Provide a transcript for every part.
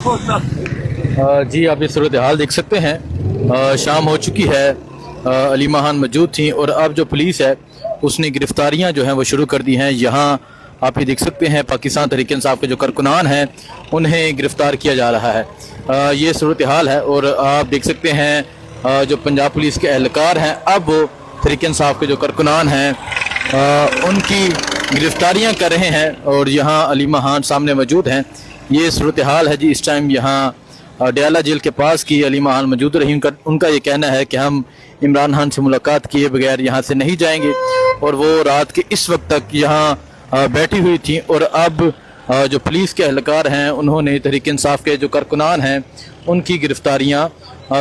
जी आप ये सूरत हाल देख सकते हैं। शाम हो चुकी है, अलीमा खान मौजूद थी और अब जो पुलिस है उसने गिरफ्तारियां जो हैं वो शुरू कर दी हैं। यहाँ आप ये देख सकते हैं पाकिस्तान तहरीक इंसाफ के जो कारकुनान हैं उन्हें गिरफ्तार किया जा रहा है। ये सूरत हाल है और आप देख सकते हैं जो पंजाब पुलिस के एहलकार हैं अब वो तहरीक इंसाफ के जो कारकुनान हैं उनकी गिरफ्तारियां कर रहे हैं और यहाँ अलीमा खान सामने मौजूद हैं। ये सूरत हाल है जी। इस टाइम यहाँ डयाला जेल के पास की अलीमा खान मौजूद रही। उनका ये कहना है कि हम इमरान खान से मुलाकात किए बगैर यहाँ से नहीं जाएंगे और वो रात के इस वक्त तक यहाँ बैठी हुई थी। और अब जो पुलिस के एहलकार हैं उन्होंने तहरीक इंसाफ के जो कारकुनान हैं उनकी गिरफ्तारियाँ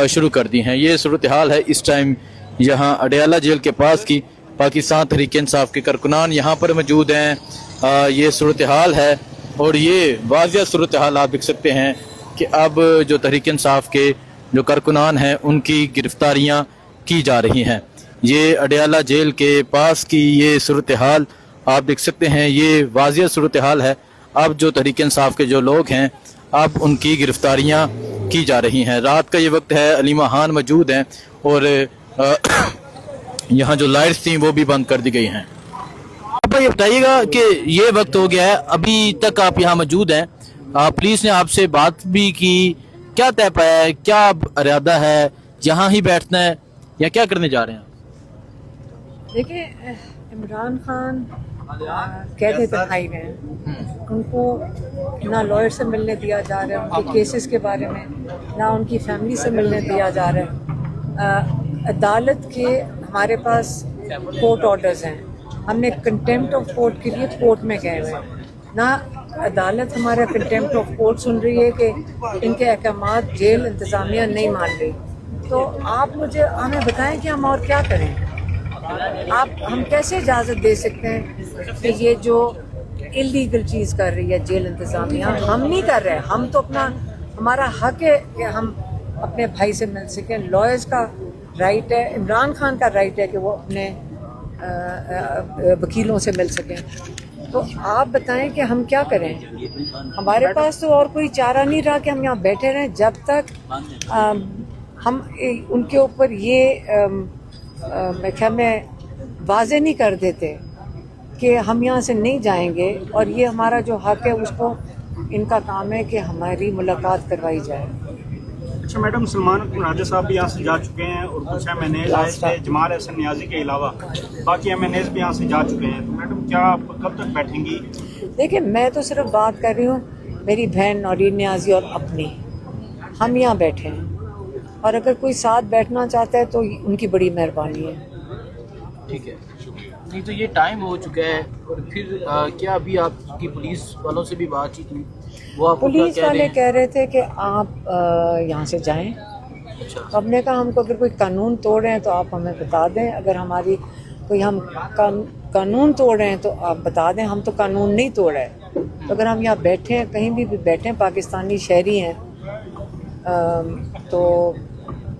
शुरू कर दी हैं। ये सूरत हाल है इस टाइम यहाँ डयाला जेल के पास की। पाकिस्तान तहरीक इंसाफ के कारकुनान यहाँ पर मौजूद हैं। ये सूरत हाल है और ये वाज़िया सूरत हाल आप देख सकते हैं कि अब जो तहरीक इंसाफ के जो कारकुनान हैं उनकी गिरफ्तारियां की जा रही हैं। ये अडयाला जेल के पास की ये सूरत हाल आप देख सकते हैं। ये वाज़िया सूरत हाल है। अब जो तहरीक इंसाफ के जो लोग हैं अब उनकी गिरफ्तारियां की जा रही हैं। रात का ये वक्त है, अलीमा खान मौजूद हैं और यहाँ जो लाइट्स थी वो भी बंद कर दी गई हैं। आप ये बताइएगा कि ये वक्त हो गया है, अभी तक आप यहाँ मौजूद हैं, पुलिस ने आपसे बात भी की, क्या तय पाया है, क्या इरादा है, यहाँ ही बैठना है या क्या करने जा रहे हैं? देखिए, इमरान खान कैद तन्हाई में हैं। उनको ना लॉयर से मिलने दिया जा रहा है उनके केसेस के बारे में, ना उनकी फैमिली से मिलने दिया जा रहा है। अदालत के हमारे पास कोर्ट ऑर्डर्स हैं, हमने कंटेम्प्ट ऑफ कोर्ट के लिए कोर्ट में गए हुए हैं। ना अदालत हमारा कंटेम्प्ट ऑफ कोर्ट सुन रही है कि इनके अहकामात जेल इंतज़ामिया नहीं मान रही। तो आप मुझे हमें बताएं कि हम और क्या करें। आप हम कैसे इजाज़त दे सकते हैं कि ये जो इलीगल चीज़ कर रही है जेल इंतज़ामिया, हम नहीं कर रहे। हम तो अपना हमारा हक है कि हम अपने भाई से मिल सकें। लॉयर्स का राइट है, इमरान खान का राइट है कि वो अपने वकीलों से मिल सकें। तो आप बताएं कि हम क्या करें। हमारे पास तो और कोई चारा नहीं रहा कि हम यहाँ बैठे रहें जब तक हम उनके ऊपर ये मैं ख्याल में वाज़े नहीं कर देते कि हम यहाँ से नहीं जाएंगे और ये हमारा जो हक है उसको इनका काम है कि हमारी मुलाकात करवाई जाए। अच्छा मैडम, सलमान राजा साहब भी यहाँ से जा चुके हैं और कुछ MNAs आए थे, जमाल हसन नियाजी के अलावा बाकी MNAs भी यहाँ से जा चुके हैं। तो मैडम क्या आप कब तक बैठेंगी? देखिए, मैं तो सिर्फ बात कर रही हूँ मेरी बहन नौरीन नियाजी और अपनी। हम यहाँ बैठे हैं और अगर कोई साथ बैठना चाहता है तो उनकी बड़ी मेहरबानी है। ठीक है, नहीं तो ये टाइम हो चुका है और फिर क्या अभी आपकी पुलिस वालों से भी बातचीत हुई? वो आपको पुलिस क्या वाले कह रहे थे कि आप यहाँ से जाएं। अच्छा, तो हमने कहा हमको अगर कोई कानून तोड़ रहे हैं तो आप हमें बता दें। अगर हमारी कोई हम कानून तोड़ रहे हैं तो आप बता दें। हम तो कानून नहीं तोड़ रहे। तो अगर हम यहाँ बैठे हैं, कहीं भी बैठे हैं, पाकिस्तानी शहरी हैं, तो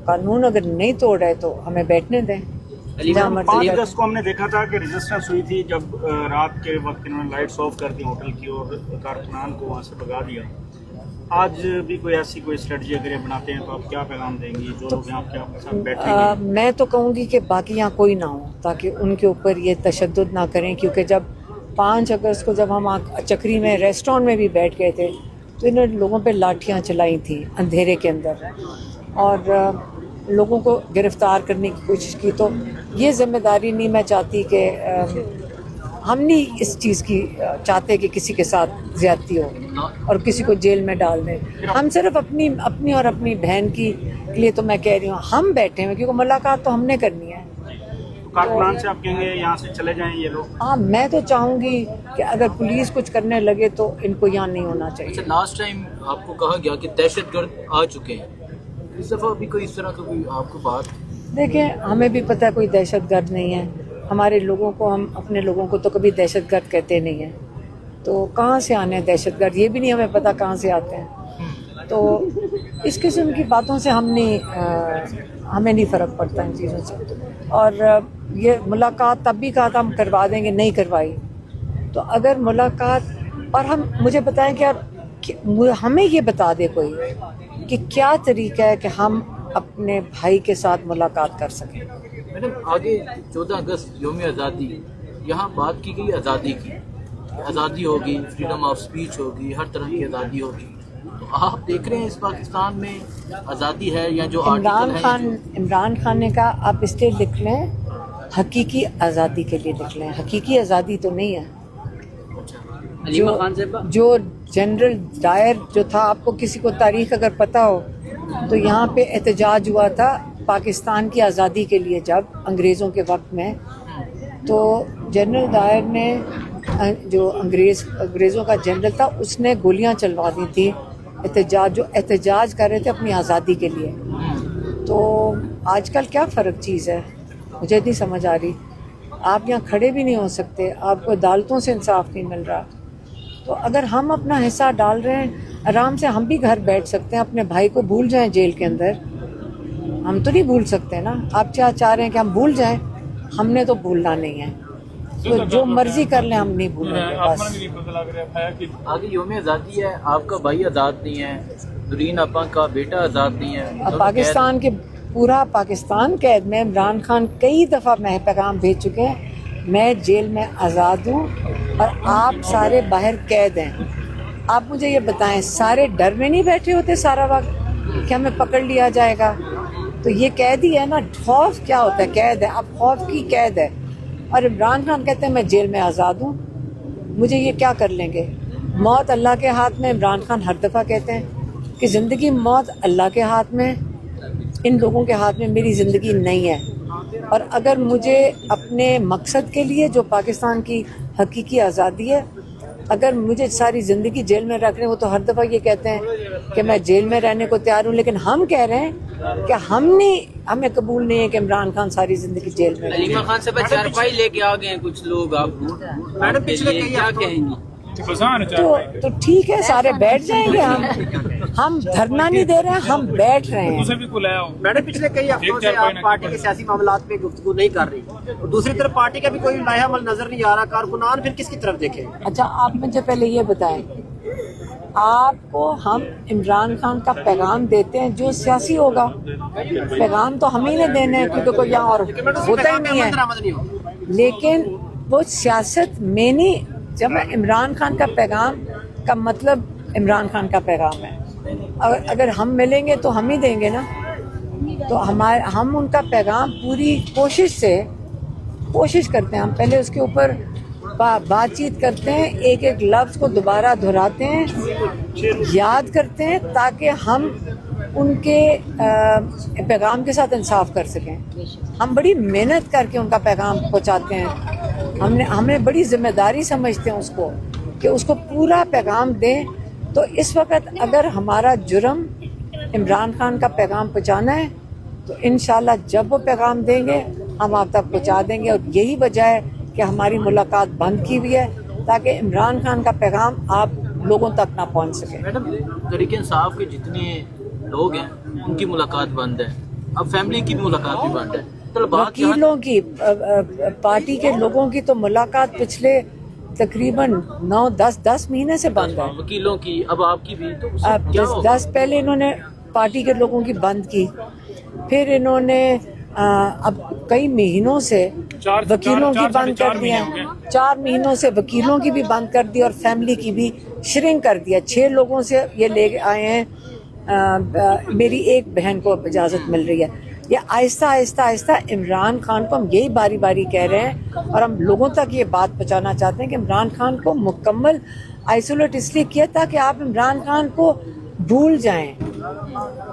कानून अगर नहीं तोड़ रहे तो हमें बैठने दें। 5 अगस्त को हमने देखा था कि रेजिस्टेंस हुई थी जब रात के वक्त इन्होंने लाइट्स ऑफ कर दी होटल की और कारकुनान को वहाँ से भगा दिया। आज भी कोई ऐसी कोई स्ट्रेटजी अगर ये बनाते हैं तो आप क्या पैगाम देंगी जो लोग यहाँ आपके साथ बैठेंगे? मैं तो कहूँगी कि बाकी यहाँ कोई ना हो ताकि उनके ऊपर ये तशद्दुद ना करें, क्योंकि जब 5 अगस्त को जब हम चक्री में रेस्टोरेंट में भी बैठ गए थे तो इन्होंने लोगों पे लाठियाँ चलाई थी अंधेरे के अंदर और लोगों को गिरफ्तार करने की कोशिश की। तो ये जिम्मेदारी नहीं मैं चाहती कि हम नहीं इस चीज़ की चाहते कि किसी के साथ ज्यादती हो और किसी को जेल में डाल दें। हम सिर्फ अपनी और अपनी बहन की लिए तो मैं कह रही हूँ हम बैठे हैं, क्योंकि मुलाकात तो हमने करनी है। तो कारकुनान से आप कहेंगे यहाँ से चले जाएं ये लोग? हाँ, मैं तो चाहूँगी कि अगर पुलिस कुछ करने लगे तो इनको यहाँ नहीं होना चाहिए। अच्छा, लास्ट टाइम आपको कहा गया कि दहशतगर्द आ चुके हैं, इस दफ़ा अभी कोई इस तरह का कोई आपको बात? देखिए, हमें भी पता है कोई दहशतगर्द नहीं है। हमारे लोगों को, हम अपने लोगों को तो कभी दहशतगर्द कहते नहीं हैं। तो कहाँ से आने हैं दहशतगर्द, ये भी नहीं हमें पता कहाँ से आते हैं। तो इस किस्म की बातों से हमें नहीं फ़र्क पड़ता इन चीज़ों से। और ये मुलाकात तब भी कहा था हम करवा देंगे, नहीं करवाई। तो अगर मुलाकात, और हम मुझे बताएं कि यार ہمیں یہ بتا دے کوئی کہ کیا طریقہ ہے کہ ہم اپنے بھائی کے ساتھ ملاقات کر سکیں. میڈم آگے 14 اگست یوم آزادی، یہاں بات کی گئی آزادی کی، آزادی ہوگی، فریڈم آف اسپیچ ہوگی، ہر طرح کی آزادی ہوگی. تو آپ دیکھ رہے ہیں اس پاکستان میں آزادی ہے یا جو عمران خان نے کہا آپ اسٹیٹ لکھ لیں حقیقی آزادی کے لیے لکھ لیں. حقیقی آزادی تو نہیں ہے. جو جنرل ڈائر جو تھا، آپ کو کسی کو تاریخ اگر پتہ ہو تو یہاں پہ احتجاج ہوا تھا پاکستان کی آزادی کے لیے جب انگریزوں کے وقت میں، تو جنرل ڈائر نے جو انگریزوں کا جنرل تھا اس نے گولیاں چلوا دی تھی جو احتجاج کر رہے تھے اپنی آزادی کے لیے. تو آج کل کیا فرق چیز ہے مجھے نہیں سمجھ آ رہی. آپ یہاں کھڑے بھی نہیں ہو سکتے، آپ کو عدالتوں سے انصاف نہیں مل رہا. تو اگر ہم اپنا حصہ ڈال رہے ہیں، آرام سے ہم بھی گھر بیٹھ سکتے ہیں، اپنے بھائی کو بھول جائیں جیل کے اندر. ہم تو نہیں بھول سکتے نا. آپ چاہ رہے ہیں کہ ہم بھول جائیں، ہم نے تو بھولنا نہیں ہے. تو جو مرضی کر لیں، ہم نہیں بھولیں گے. بس آگے یوم آزادی ہے، آپ کا بھائی آزاد نہیں ہے، نورین آپا کا بیٹا آزاد نہیں ہے. اب پاکستان کے پورا پاکستان قید میں. عمران خان کئی دفعہ میں پیغام بھیج چکے ہیں میں جیل میں آزاد ہوں اور آپ سارے باہر قید ہیں. آپ مجھے یہ بتائیں، سارے ڈر میں نہیں بیٹھے ہوتے سارا وقت کہ ہمیں پکڑ لیا جائے گا؟ تو یہ قید ہی ہے نا. خوف کیا ہوتا ہے؟ قید ہے. اب خوف کی قید ہے. اور عمران خان کہتے ہیں میں جیل میں آزاد ہوں. مجھے یہ کیا کر لیں گے؟ موت اللہ کے ہاتھ میں. عمران خان ہر دفعہ کہتے ہیں کہ زندگی موت اللہ کے ہاتھ میں، ان لوگوں کے ہاتھ میں میری زندگی نہیں ہے. اور اگر مجھے اپنے مقصد کے لیے جو پاکستان کی حقیقی آزادی ہے، اگر مجھے ساری زندگی جیل میں رکھ رہے ہیں، وہ تو ہر دفعہ یہ کہتے ہیں کہ میں جیل میں رہنے کو تیار ہوں. لیکن ہم کہہ رہے ہیں کہ ہمیں قبول نہیں ہے کہ عمران خان ساری زندگی جیل میں رہے. علیمہ خان سے چارپائی لے کے آ گئے ہیں کچھ لوگ. آپ میڈم پچھلے کیا کہیں گی؟ تو ٹھیک ہے، سارے بیٹھ جائیں گے. ہم دھرنا نہیں دے رہے ہیں، ہم بیٹھ رہے ہیں. میڈم پچھلے کئی ہفتوں سے آپ پارٹی کے سیاسی معاملات پہ گفتگو نہیں کر رہی، اور دوسری طرف پارٹی کا بھی کوئی لائحہ عمل نظر نہیں آ رہا. کارکنان پھر کس کی طرف دیکھیں؟ اچھا آپ مجھے پہلے یہ بتائیں، آپ کو ہم عمران خان کا پیغام دیتے ہیں جو سیاسی ہوگا. پیغام تو ہم ہی نے دینا ہے کیونکہ کوئی یہاں اور ہوتا ہی نہیں ہے. لیکن وہ سیاست میں نہیں. جب عمران خان کا پیغام کا مطلب عمران خان کا پیغام ہے. اگر ہم ملیں گے تو ہم ہی دیں گے نا. تو ہم ان کا پیغام پوری کوشش کرتے ہیں. ہم پہلے اس کے اوپر بات چیت کرتے ہیں، ایک ایک لفظ کو دوبارہ دہراتے ہیں، یاد کرتے ہیں تاکہ ہم ان کے پیغام کے ساتھ انصاف کر سکیں. ہم بڑی محنت کر کے ان کا پیغام پہنچاتے ہیں. ہمیں بڑی ذمہ داری سمجھتے ہیں اس کو کہ اس کو پورا پیغام دیں. تو اس وقت اگر ہمارا جرم عمران خان کا پیغام پہنچانا ہے تو انشاءاللہ جب وہ پیغام دیں گے ہم آپ تک پہنچا دیں گے. اور یہی وجہ ہے کہ ہماری ملاقات بند کی ہوئی ہے تاکہ عمران خان کا پیغام آپ لوگوں تک نہ پہنچ سکے. میڈم تحریک انصاف کے جتنے لوگ ہیں ان کی ملاقات بند ہے، اب فیملی کی ملاقات بھی بند ہے. وکیلوں کی، پارٹی کے لوگوں کی تو ملاقات پچھلے تقریباً 9-10 مہینے سے بند ہے. وکیلوں کی، اب آپ کی بھی. تو 10 پہلے انہوں نے پارٹی کے لوگوں کی بند کی، پھر انہوں نے اب کئی مہینوں سے وکیلوں کی بند کر دی ہیں. 4 مہینوں سے وکیلوں کی بھی بند کر دی اور فیملی کی بھی شرنک کر دیا. 6 لوگوں سے یہ لے آئے ہیں. میری ایک بہن کو اجازت مل رہی ہے. یہ آہستہ آہستہ عمران خان کو ہم یہی باری باری کہہ رہے ہیں اور ہم لوگوں تک یہ بات پہنچانا چاہتے ہیں کہ عمران خان کو مکمل آئسولیٹ اس لیے کیا تاکہ آپ عمران خان کو بھول جائیں.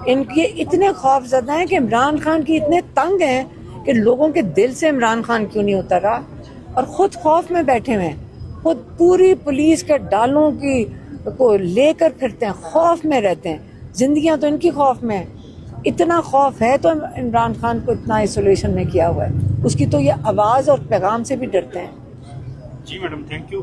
ان کے اتنے خوف زدہ ہیں کہ عمران خان کی اتنے تنگ ہیں کہ لوگوں کے دل سے عمران خان کیوں نہیں اترا اور خود خوف میں بیٹھے ہوئے ہیں. خود پوری پولیس کے ڈالوں کی کو لے کر پھرتے ہیں، خوف میں رہتے ہیں. زندگیاں تو ان کی خوف میں ہیں. اتنا خوف ہے تو عمران خان کو اتنا آئسولیشن میں کیا ہوا ہے. اس کی تو یہ آواز اور پیغام سے بھی ڈرتے ہیں. جی میڈم، تھینک یو.